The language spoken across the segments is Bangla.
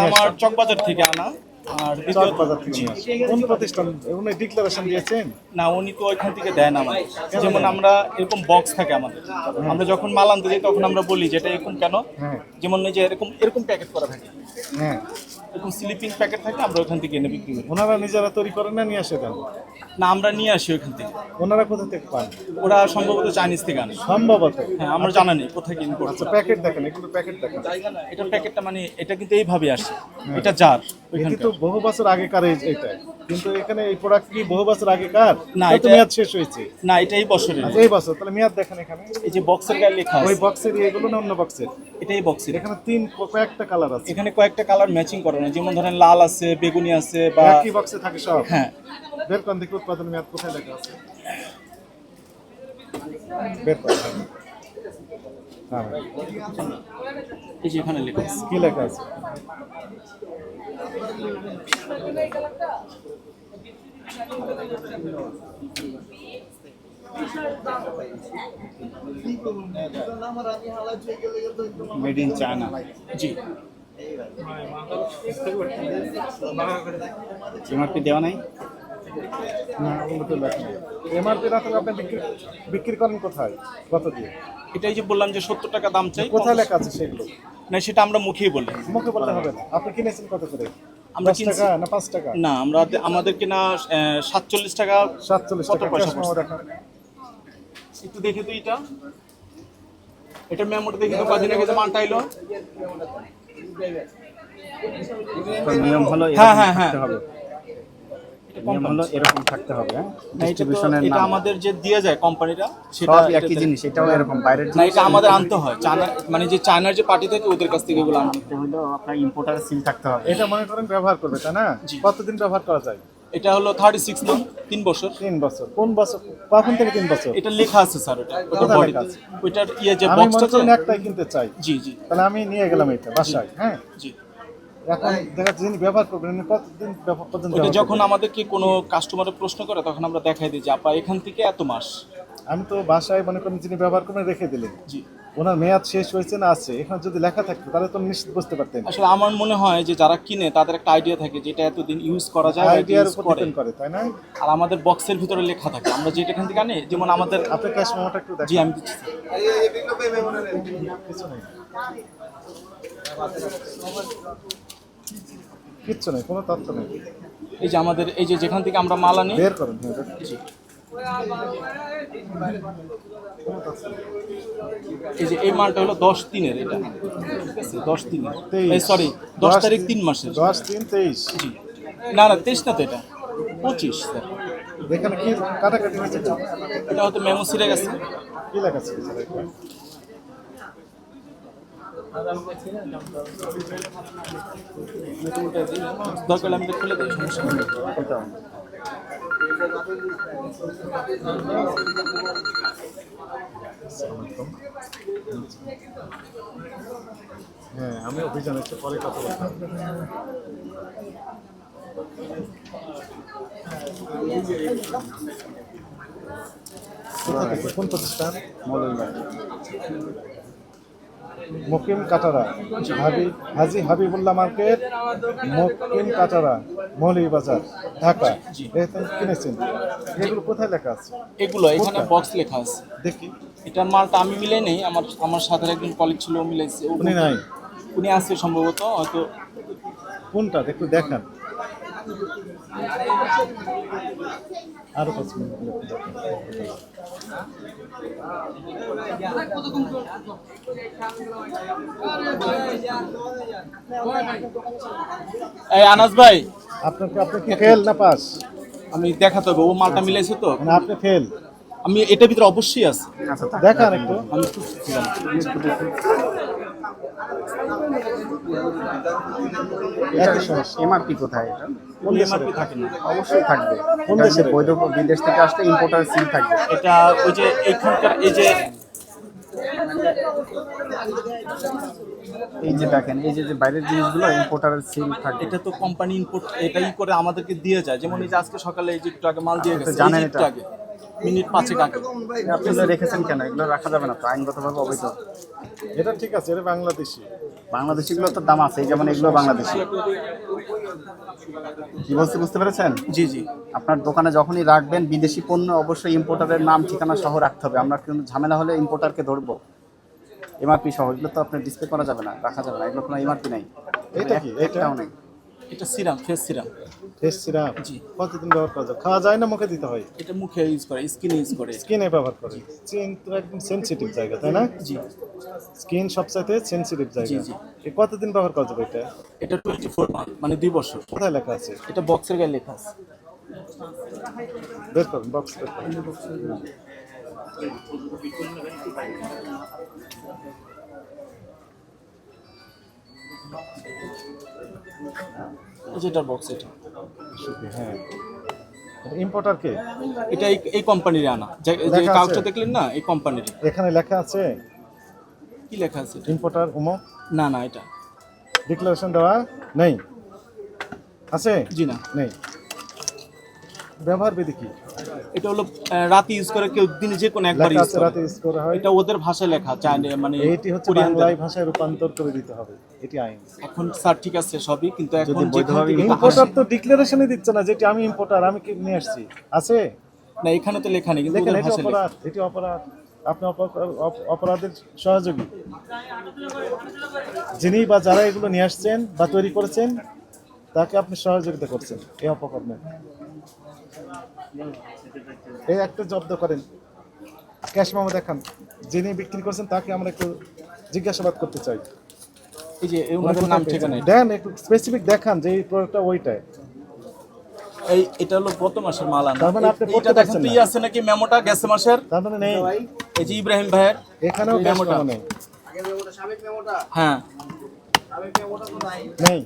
আমার চকবাজার থেকে আনা। আর দ্বিতীয়ত চকবাজার থেকে নিয়ে আসে। কোন প্রতিষ্ঠান উনি ডিক্লারেশন দিয়েছেন? না, উনি তো ওইখান থেকে দেন আমাদের। যেমন আমরা এরকম বক্স থাকে আমাদের, আমরা যখন মাল আনতে যাই তখন আমরা বলি যে এটা এরকম কেন। হ্যাঁ যেমন এই যে এরকম এরকম প্যাকেট করা থাকে, হ্যাঁ। এরকম স্লিপিং প্যাকেট থাকে, আমরা ওখান থেকে এনে বিক্রি করি। ওনারা নিজেরা তৈরি করেন না নিয়ে আসে দেন? না, আমরা নিয়ে আসি ওইখান থেকে। ওনারা কোথা থেকে পান? ওরা সম্ভবত চাইনিজ থেকে আনে। সম্ভবত। হ্যাঁ, আমার জানা নেই কোথায় কিনে করছে। আচ্ছা প্যাকেট দেখেন, এগুলো প্যাকেট দেখেন। এটার প্যাকেটটা মানে এটা কিন্তু এইভাবে আসে, এটা জার এটি ওইখানকার। তো বহু বছর আগেকার এটা, কিন্তু এখানে এই প্রোডাক্ট কি বহু বছর আগেকার? না, এটা এটা- মেয়াদ শেষ হয়েছে। না, এটা এই বছরের। আচ্ছা এই বছর, তাহলে মেয়াদ দেখেন এখানে। এই যে বক্সের গায়ে লেখা ওই আছে, বক্সের এগুলো না অন্য বক্সের? এটাই বক্সের। এখানে কয়েকটা কালার আছে। এখানে কয়েকটা কালার ম্যাচিং করানো, যেমন ধরেন লাল আছে, বেগুনি আছে, বা একই বক্সে থাকে সব? হ্যাঁ। বের করেন দেখি উৎপাদন মেয়াদ কোথায় লেখা আছে। বের করেন। হ্যাঁ এই যে এখানে লেখা আছে। কি লেখা আছে? Made in China. G. MRP দেওয়া নাই। না ওগুলো তো লেখা নেই। এমআরপি না থাকলে আপনি বিক্রি করেন কোথায়, কত দিয়ে? এটাই যে বললাম যে 70 টাকা দাম চাই। কোথায় লেখা আছে সেগুলো? না, সেটা আমরা মুখেই বলি। মুখে বলতে হবে না। আপনি কিনেছেন কত করে? আমরা 10 টাকা না 5 টাকা? না, আমরা আমাদের কিনা 47 টাকা। 47 কত টাকা। পয়সা ক্যাশ মেমো পড়ছে? দেখান। একটু দেখে তো এটা মেমোটা দেখে তো কদিন আগে যে মানটা এলো। নিয়ম হলো হ্যাঁ, এরকম হ্যাঁ, হ্যাঁ। থাকতে হবে। এটা নিয়ম হলো এরকম থাকতে হবে, হ্যাঁ। না, এটা তো ডিস্ট্রিবিউশনের এটা নাম আমাদের যে দিয়ে যায় কোম্পানিটা, সেটা সব একই এটাতে- জিনিস, এটাও এরকম বাইরের না, জিনিস। এটা আমাদের আনতে হয় চায়না, মানে যে চায়নার যে পার্টি থাকে ওদের কাছ থেকে এগুলো আনতে হয়। এটা হলো আপনার ইম্পোর্টারের সিল থাকতে হবে। এটা মনে করেন ব্যবহার করবে তাই না? জি। কতদিন ব্যবহার করা যায়? এটা হলো 36 মান্থ, 3 বছর। 3 বছর। কোন বছর, কখন থেকে 3 বছর? এটা লেখা আছে স্যার, ওটা ওটার কোথায় বডিতে। লেখা আছে? ওইটার ইয়ে যে আমি বক্সটা মনে করেন একটাই কিনতে চাই, জি জি তাহলে আমি নিয়ে গেলাম এটা বাসায়। হ্যাঁ জি। এখন দেখা যাচ্ছে যিনি ব্যবহার করবেন উনি কতদিন পর্যন্ত ওইটা ব্যবহার যখন করবেন? আমাদেরকে কোনো কাস্টমারের প্রশ্ন করে তখন আমরা দেখাই দিই যে আপা এখান থেকে এত মাস। আমি তো বাসায় মনে করেন যিনি ব্যবহার করবেন রেখে দিলেন, জি। ওনার মেয়াদ শেষ হয়েছে না আছে, এখানে যদি লেখা থাকতো তাহলে তো নিশ্চিত বুঝতে পারতেন। আসলে আমার মনে হয় যে যারা কিনে তাদের একটা আইডিয়া থাকে যেটা এতদিন ইউজ করা যায় বা এটা আইডিয়ার use উপর করে। ডিপেন্ড করে তাই না? আর আমাদের বক্সের ভিতরে লেখা থাকে, আমরা যেটা এখান থেকে আনি, যেমন আমাদের। আপনি ক্যাশ মেমোটা একটু জি, দেখেন। আমি দিচ্ছি। কিছু নেই, কিচ্ছু নেই, কোনো তথ্য নেই। এই যে আমাদের এই যে যেখান থেকে আমরা মাল আনি। বের করেন। হ্যাঁ, বের করুন। জি। কোনো তথ্য নেই। এই যে এই মালটা হলো 10/3-এর, এটা ঠিক আছে, 10/3-এর। 23 এই সরি, 10 তারিখ 3 মাসের। 10/3/23। জি। না না, 23 না তো, এটা 25 স্যার। এখানে কি কাটাকাটি হয়েছে? এটা হয়তো মেমো ছিঁড়ে গেছে। কি লেখা ছিল স্যার এটা? দরকার হলে আমি এটা খুলে দিই, সমস্যা নেই। হ্যাঁ আমি অভিযান হচ্ছে পরে কথা বলতে হবে। কোথা থেকে? কোন প্রতিষ্ঠান? মকিম কাটারা, হাজি হাবিবুল্লাহ মার্কেট, মকিম কাটারা, মৌলভীবাজার, ঢাকা। এখানে কিনেছেন? এগুলো কোথায় লেখা আছে? এগুলো এখানে কোনটা? বক্স লেখা আছে। দেখি। এটার মালটা আমি মিলাই নেই, আমার সাথে একজন কলিগ ছিল, ও মিলাইছে। উনি নাই? উনি আছে সম্ভবত, হয়তো। কোনটা একটু দেখান। আরো 5 মিনিট এই আনাস ভাই, আপনি কি ফেল না পাস? আমি দেখাতে হবে, ও মালটা মিলাইছে তো। মানে আপনি ফেল? আমি এটার ভিতরে অবশ্যই আছে। দেখান একটু। আমি খুঁজছিলাম। একই সমস্যা। এমআরপি কোথায় এটা? কোন দেশের এমআরপি এটা? থাকে না। অবশ্যই থাকবে। কোন এটা দেশের? বৈধ বিদেশ থেকে আসলে ইম্পোর্টার সিল থাকবে। এটা ওই যে এইখানকার এই যে এই যে দেখেন, এই যে বাইরের জিনিসগুলো ইম্পোর্টারের সিল থাকবে। এটা তো কোম্পানি ইনপুট এটাই করে আমাদেরকে দিয়ে যায়। যেমন এই যে আজকে সকালে এই যে একটু আগে মাল দিয়ে গেছে, জানেন এই যে একটু এটা? আগে, মিনিট 5 আগে। আপনি এগুলো রেখেছেন কেন? এগুলো রাখা যাবে না তো, আইনগতভাবে অবৈধ। এটা ঠিক আছে, এটা বাংলাদেশি। বাংলাদেশিগুলো তো দাম আছে, যেমন এগুলো বাংলাদেশি। কি বলছি বুঝতে পেরেছেন? জি জি। আপনার দোকানে যখনই রাখবেন বিদেশি পণ্য অবশ্যই ইম্পোর্টারের নাম ঠিকানা সহ রাখতে হবে। আমরা কিন্তু ঝামেলা হলে ইম্পোর্টারকে ধরবো। এমআরপি সহ এগুলো তো আপনার ডিসপ্লে করা যাবে না, রাখা যাবে না, এগুলো কোনো এমআরপি নাই। এটা কি? একটাও নেই। এটা serum, face serum. Face serum জি। কতদিন ব্যবহার করা যায়? খাওয়া যায় না মুখে দিতে হয়? এটা মুখে ইউজ করে, স্কিনে ইউজ করে। স্কিনে ব্যবহার করে। স্কিন তো একদম সেনসিটিভ জায়গা, তাই না? জি স্কিন সবচাইতে সেনসিটিভ জায়গা। জি, জি। এ কতদিন ব্যবহার করা যাবে এটা? এটা 24 মান্থ, মানে 2 বছর। কোথায় লেখা আছে? এটা বক্সের গায়ে লেখা আছে। বের করুন, বক্স বের করুন। যেটা বক্স এটা। হ্যাঁ, ইম্পোর্টার কে? এটা এই কোম্পানির আনা, যে লেখা আছে? কাগজটা দেখলেন না, এই কোম্পানির। এখানে লেখা আছে কি লেখা আছে এটা? ইম্পোর্টার উমুক? না না, এটা ডিক্লারেশন দেওয়া নেই? আছে? জি না। নেই। ব্যবহার বিধি কি? এটা হলো রাতে ইউজ করে, কেউ দিনে যে কোনো একবার লেখা ইউজ আছে করে। রাতে ইউজ করা হয়। এটা ওদের ভাষায় লেখা, চাইনা মানে এইটি হচ্ছে কোরিয়ানদের। বাংলায় ভাষায় রূপান্তর করে দিতে হবে, এটি আইন। এখন স্যার ঠিক আছে সবই, কিন্তু এখন যদি যেখান বৈধভাবে থেকে ইম্পোর্টার আসে- তো ডিক্লারেশনই দিচ্ছে না, যেটি আমি ইম্পোর্টার, আমি কি নিয়ে আসছি। আছে? না, এখানে তো লেখা নেই, কিন্তু দেখেন, ওদের এটি ভাষায় লেখা। অপরাধ, এটি অপরাধ। আপনি অপরাধের সহযোগী। যিনি বা যারা এগুলো নিয়ে আসছেন বা তৈরি করেছেন তাকে আপনি সহযোগিতা করছেন এই অপকর্মে। এই একটা জব্দ করেন, ক্যাশ মেমো দেখান। যিনি বিক্রি করছেন তাকে আমরা একটু জিজ্ঞাসাবাদ করতে চাই। এই যে ওনাদের নাম ঠিকানা এটা। দেন, একটু স্পেসিফিক দেখান যে এই প্রোডাক্টটা ওইটাই। এটা হলো গত মাসের মাল আনা। তার মানে আপনি এইটা পড়তে দেখেন পারছেন তো, না। ই আছে নাকি মেমোটা গেছে মাসের? তার মানে নেই, এই যে ইব্রাহিম ভাইয়ের এখানেও ক্যাশ মেমোটা। মেমো নেই। হ্যাঁ, নেই,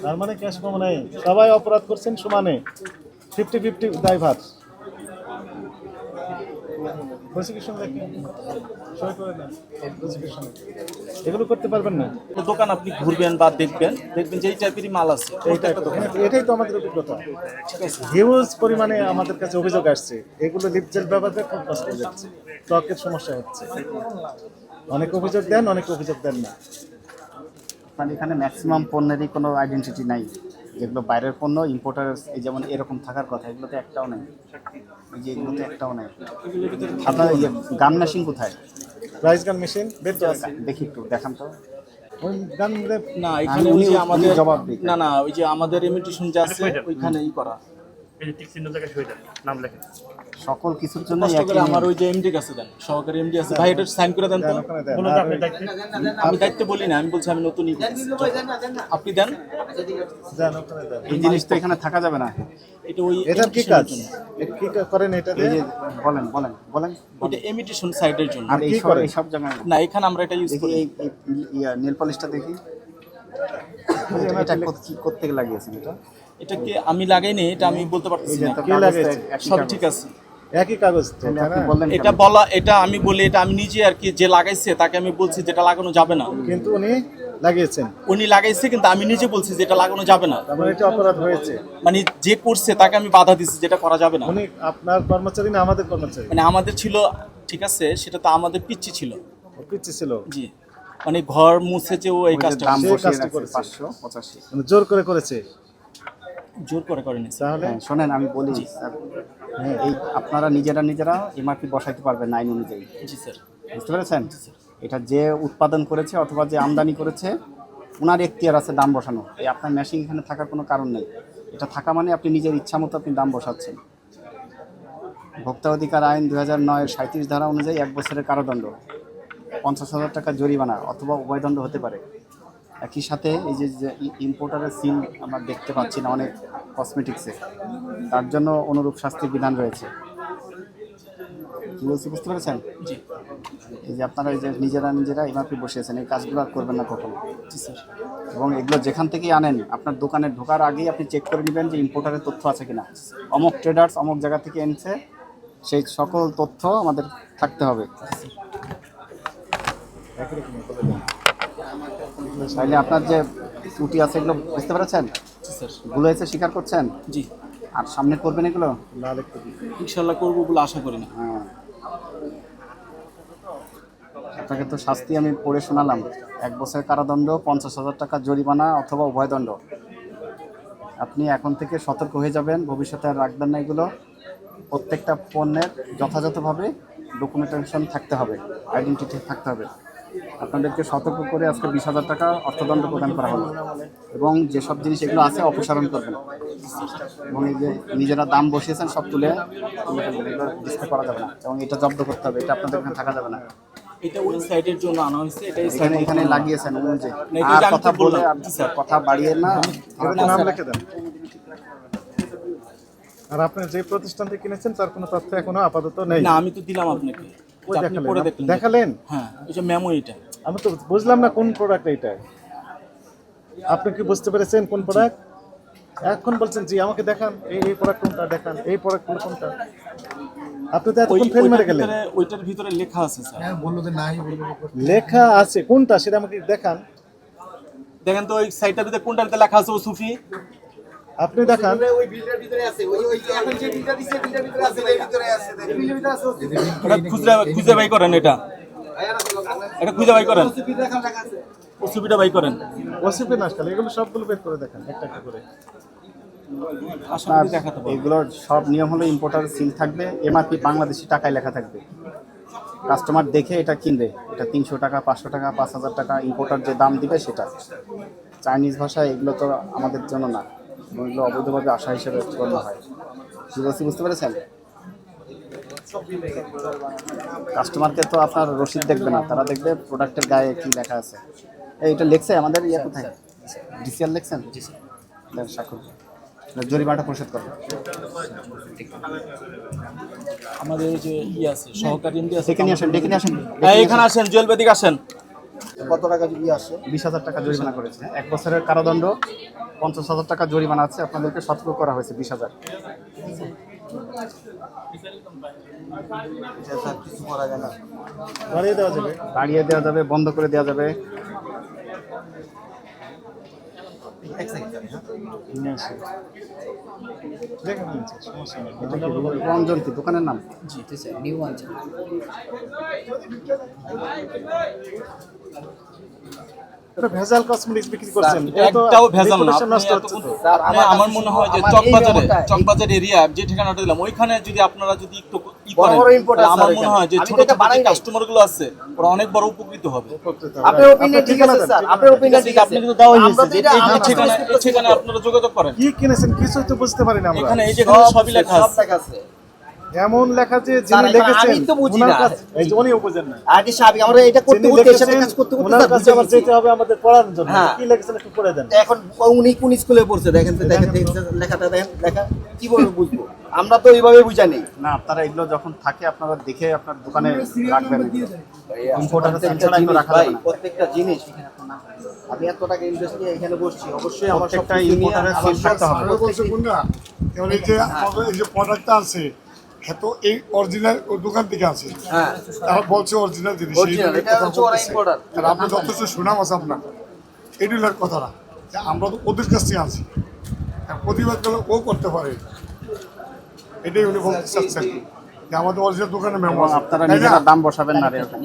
তার মানে ক্যাশ মেমো নেই। সবাই অপরাধ করছেন সমানে, 50-50 ড্রাইভার। প্রসিকিউশন দেখি, সই করে নেন প্রসিকিউশনে। এগুলো করতে পারবেন না। তো দোকান আপনি ঘুরবেন বা দেখবেন যে এই টাইপেরই মাল আছে। প্রত্যেকটা দোকানে। এটাই তো আমাদের অভিজ্ঞতা। হিউজ পরিমাণে আমাদের কাছে অভিযোগ আসছে, এগুলো লিপজেল ব্যবহারে খুব কষ্ট হয়ে যাচ্ছে, ত্বকের সমস্যা হচ্ছে। অনেক অভিযোগ দেন, অনেক অভিযোগ দেন না। মানে এখানে ম্যাক্সিমাম পণ্যেরই কোনো আইডেন্টিটি নাই। যেগুলো বাইরের পণ্য ইম্পোর্টার, এই যেমন এরকম থাকার কথা, এগুলোতে একটাও নেই। এই যে এগুলোতে একটাও নেই। আপনার গান মেশিন কোথায়? প্রাইস গান মেশিন বের করে দেখি একটু দেখান তো। ওই গান না, এখানে ওই উনি- যে উনি আমাদের জবাব দিক। না না, ওই যে আমাদের ইমিটেশন যে আছে ওইখানে ই করা। এই যে টিক চিহ্ন জায়গায় সই দেন, নাম লেখেন। সকল কিছুর জন্য কষ্ট করে আমার ওই যে এমডি কাছে দেন, সহকারী এমডি আছে, ভাই এটা সাইন করে দেন তো। ওখানে দেন। বলুন আর তো আপনার ওই- দায়িত্বে। আমি দায়িত্ব বলি না, আমি বলছি আমি নতুনই বলছি। আপনি দেন। দেন, ওখানে দেন। এই জিনিস তো এখানে থাকা যাবে না। এটা ওই এটার কি imitation কাজ? এর জন্য। এটা কি করেন এটা এই দিয়ে? যে বলেন বলেন বলেন। এটা ইমিটেশন সাইডের জন্য। আর কি এই করে? সব জায়গায় না, এখানে আমরা এটা ইউজ দেখি করি। এই নেল পলিশটা দেখি। এটা করতে লাগিয়েছেন এটা? এটা কি আমি লাগাইনি, এটা আমি বলতে পারতেছি না। কে লাগাইছে? সব ঠিক আছে। একই কাগজ তো, তাই না? বললেন এটা বলা, এটা আমি বলি, এটা আমি নিজে আর কি, যে লাগাইছে তাকে আমি বলছি যেটা লাগানো যাবে না। কিন্তু উনি লাগিয়েছেন, উনি লাগাইছে, কিন্তু আমি নিজে বলছি যেটা লাগানো যাবে না। তার মানে এটা অপরাধ হয়েছে। মানে যে করছে তাকে আমি বাধা দিচ্ছি, যেটা করা যাবে না। উনি আপনার কর্মচারী না আমাদের কর্মচারী? মানে আমাদের ছিল, ঠিক আছে, সেটা তো আমাদের পিচ্ছি ছিল। ও পিচ্ছি ছিল, জি, মানে ঘর মুছে যে ও এই কাজটা দাম সে বসিয়ে কাজটি রাখছে করেছে। 585। মানে জোর করে করেছে। জোর করে করেনি। তাহলে হ্যাঁ, শোনেন আমি বলি স্যার, এই আপনারা নিজেরা এমআরপি বসাইতে পারবেন আইন অনুযায়ী। জি স্যার। বুঝতে পেরেছেন? এটা যে উৎপাদন করেছে অথবা যে আমদানি করেছে ওনার এখতিয়ার আছে দাম বসানো। এই আপনার মেশিন এখানে থাকার কোনো কারণ নেই। এটা থাকা মানে আপনি নিজের ইচ্ছা মতো আপনি দাম বসাচ্ছেন। ভোক্তা অধিকার আইন 2009-এর 37 ধারা অনুযায়ী 1 বছরের কারাদণ্ড, 50,000 টাকা জরিমানা অথবা উভয়দণ্ড হতে পারে। একই সাথে এই যে ইম্পোর্টারের সিল আমরা দেখতে পাচ্ছি না অনেক কসমেটিক্সে, তার জন্য অনুরূপ শাস্তির বিধান রয়েছে। কি বলছি বুঝতে পেরেছেন? জি এই যে আপনারা এই যে নিজেরা এমআরপি বসিয়েছেন, এই কাজগুলো আর করবেন না কখনো। জি স্যার। এবং এগুলো যেখান থেকেই আনেন আপনার দোকানে ঢোকার আগেই আপনি চেক করে নেবেন যে ইম্পোর্টারের তথ্য আছে কিনা। অমুক ট্রেডার্স অমুক জায়গা থেকে এনেছে, সেই সকল তথ্য আমাদের থাকতে হবে। তাইলে আপনার যে ত্রুটি আছে এগুলো বুঝতে পেরেছেন, জি স্যার। ভুল হয়েছে স্বীকার করছেন, জি, আর সামনে করবেন এগুলো। লাল একটু দিন। ইনশাল্লাহ করবো বলে আশা করি না। হ্যাঁ, আপনাকে তো শাস্তি আমি পড়ে শোনালাম, 1 বছরের কারাদণ্ড, 50,000 টাকা জরিমানা অথবা উভয়দণ্ড। আপনি এখন থেকে সতর্ক হয়ে যাবেন, ভবিষ্যতে আর রাখবেন না এগুলো। প্রত্যেকটা পণ্যের যথাযথভাবে ডকুমেন্টেশন থাকতে হবে, আইডেন্টিটি থাকতে হবে। আপনাদেরকে সতর্ক করে আজকে 20,000 টাকা অর্থদণ্ড প্রদান করা হলো। এবং যেসব জিনিস এগুলো আছে অপসারণ করবেন, এবং এই যে নিজেরা দাম বসিয়েছেন সব তুলে ডিসপ্লে করা যাবে না, এবং এটা জব্দ করতে হবে। এটা আপনাদের এখানে থাকা যাবে না। এটা ওই সাইডের জন্য আনা হয়েছে, এটা এই এখানে সাইডে এখানে লাগিয়েছেন অনুযায়ী। না, এটা আর আমি কথা তো বলে বললাম। আর কথা বাড়িয়ে না। এবারে নাম লিখে দেন। আর আপনি যে প্রতিষ্ঠান থেকে কিনেছেন তার কোনো তথ্য এখনো আপাতত নেই। না, আমি তো দিলাম আপনাকে, ওই আপনি পরে দেখালেন, দেখলেন। দেখালেন? হ্যাঁ, এটা মেমো এটা। আমি তো বুঝলাম না কোন প্রোডাক্ট এটা। আপনি কি বুঝতে পেরেছেন কোন প্রোডাক্ট? এখন বলছেন জি আমাকে দেখান, এই প্রোডাক্ট কোনটা দেখান, এই প্রোডাক্টগুলো কোনটা। আপনি তো এতক্ষণ ফেল মেরে গেলেন। ওইটার ভিতরে লেখা আছে স্যার। লেখা আছে কোনটা সেটা আমাকে দেখান। দেখেন তো ওই সাইটটার ভিতরে কোনটার ভিতরে লেখা আছে ও সুফি। আপনি দেখান। এটা খুঁজে বাই করেন, এটা খুঁজে বাই করেন, ও সুফিটা বাই করেন। ওসিপি নাশকাল এগুলো সবগুলো বের করে দেখান একটা একটা করে। আশা করি দেখাতে পারবো। এগুলোর সব নিয়ম হলো ইম্পোর্টার সিল থাকবে, এমআরপি বাংলাদেশি টাকায় লেখা থাকবে। কাস্টমার দেখে এটা কিনবে, এটা 300 টাকা, 500 টাকা, 5,000 টাকা, ইম্পোর্টার যে দাম দিবে সেটা। চাইনিজ ভাষায় এগুলো তো আমাদের জন্য না, এগুলো অবৈধভাবে আশা হিসেবে গণ্য হয়। কি বলছি বুঝতে পেরেছেন? কাস্টমারকে তো আপনার রসিদ দেখবে না, তারা দেখবে প্রোডাক্টের গায়ে কি লেখা আছে। এইটা লেখছে আমাদের ইয়ে কোথায়, ডিসিআর লেখছেন? দেন স্বাক্ষর, জরিমানাটা পরিশোধ করবেন। আমাদের ওই যে আছে সহকারী এমডি আছে। ডেকে নিয়ে আসেন, ডেকে নিয়ে আসেন। হ্যাঁ, এখানে আসেন, জুয়েল বেদিক আসেন। কত টাকা যদি আসে? 20,000 টাকা জরিমানা করেছে, 1 বছরের কারাদণ্ড, 50,000 টাকা জরিমানা আছে। আপনাদেরকে সতর্ক করা হয়েছে 20,000। স্যার কিছু করা যায় না। বাড়িয়ে দেওয়া যাবে। বাড়িয়ে দেওয়া যাবে, বন্ধ করে দেওয়া যাবে। এক সেকেন্ড স্যার। নিয়ে আসি। দেখেন নিন স্যার, সমস্যা নেই। এটা কি রঞ্জন কি দোকানের নাম? এটা ভেজাল কসমেটিক্স বিক্রি করছেন। এটা তো একটাও ভেজাল না। reputation নষ্ট আপনি হচ্ছে তো। স্যার, আমার মনে হয় যে আমার এই চকবাজারে মেমোটা- চকবাজার এরিয়া যে ঠিকানাটা দিলাম ওইখানে যদি আপনারা যদি একটু বড় করেন, বড় importer তাহলে আমার স্যার মনে হয় যে এখানে। ছোট আমি তো এটা ছোট বানাই নাই। কাস্টমার গুলো আছে ওরা অনেক বড় উপকৃত হবে। আপনার ওপিনিয়ন ঠিক আছে স্যার, আপনার ওপিনিয়ন ঠিক আছে। আপনি কিন্তু দেওয়াই আমরা হয়েছে তো যে এটা এই আমরা ঠিকানা তো এই ঠিকানায় আপনারা যোগাযোগ করেন। কি কিনেছেন কিছুই তো বুঝতে পারি না আমরা। এখানে এই যেখানে সবই লেখা সব আছে। লেখা আছে। এমন লেখা যে স্যার, যিনি এবার লিখেছেন আমি তো বুঝি ওনার না। কাছে এই যে উনিও বুঝেন না। আর কি সাহেব আমরা এটা করতে যিনি করতে এর সাথে লিখেছেন কাজ করতে করতে ওনার স্যার কাছে বুঝে আবার গেছি। যেতে হবে আমাদের পড়ার জন্য। হ্যাঁ। কি লিখেছেন একটু পড়ে দেন। এখন উনি কোন স্কুলে পড়ছে দেখেন তো, দেখেন লেখাটা দেখেন, লেখা কিভাবে বুঝবো? আমরা তো এইভাবে বুঝা নেই। না, আপনারা এগুলো যখন থাকে আপনারা দেখে আপনার দোকানে রাখবেন। ইম্পোর্টার ছাড়া এগুলো রাখা যাবে না। প্রত্যেকটা জিনিস আমি এত টাকা ইনভেস্ট নিয়ে এখানে বসছি, অবশ্যই আমার প্রত্যেকটা সবকিছু নিয়ে importer এর আমার seal থাকতে হবে। আরো বলছে কোনটা এবার এই যে আমাদের এই যে প্রোডাক্টটা আছে হ্যাঁ তো এই অরিজিনাল দোকান থেকে আছে হ্যাঁ তারা বলছে অরিজিনাল জিনিস এই Original, জন্য এটা কথা হচ্ছে ওরা বলতেছে। importer। আর আপনি যথেষ্ট সুনাম আছে আপনার এটাই হলো কথাটা যে আমরা তো ওদের কাছ থেকে আছি আর প্রতিবাদ করলে ও করতে পারে এটাই উনি বলতে চাচ্ছেন যে আমাদের অরিজিনাল দোকানে মেমো এবং আছে আপনারা তাই না? নিজেরা দাম বসাবেন না এরকম।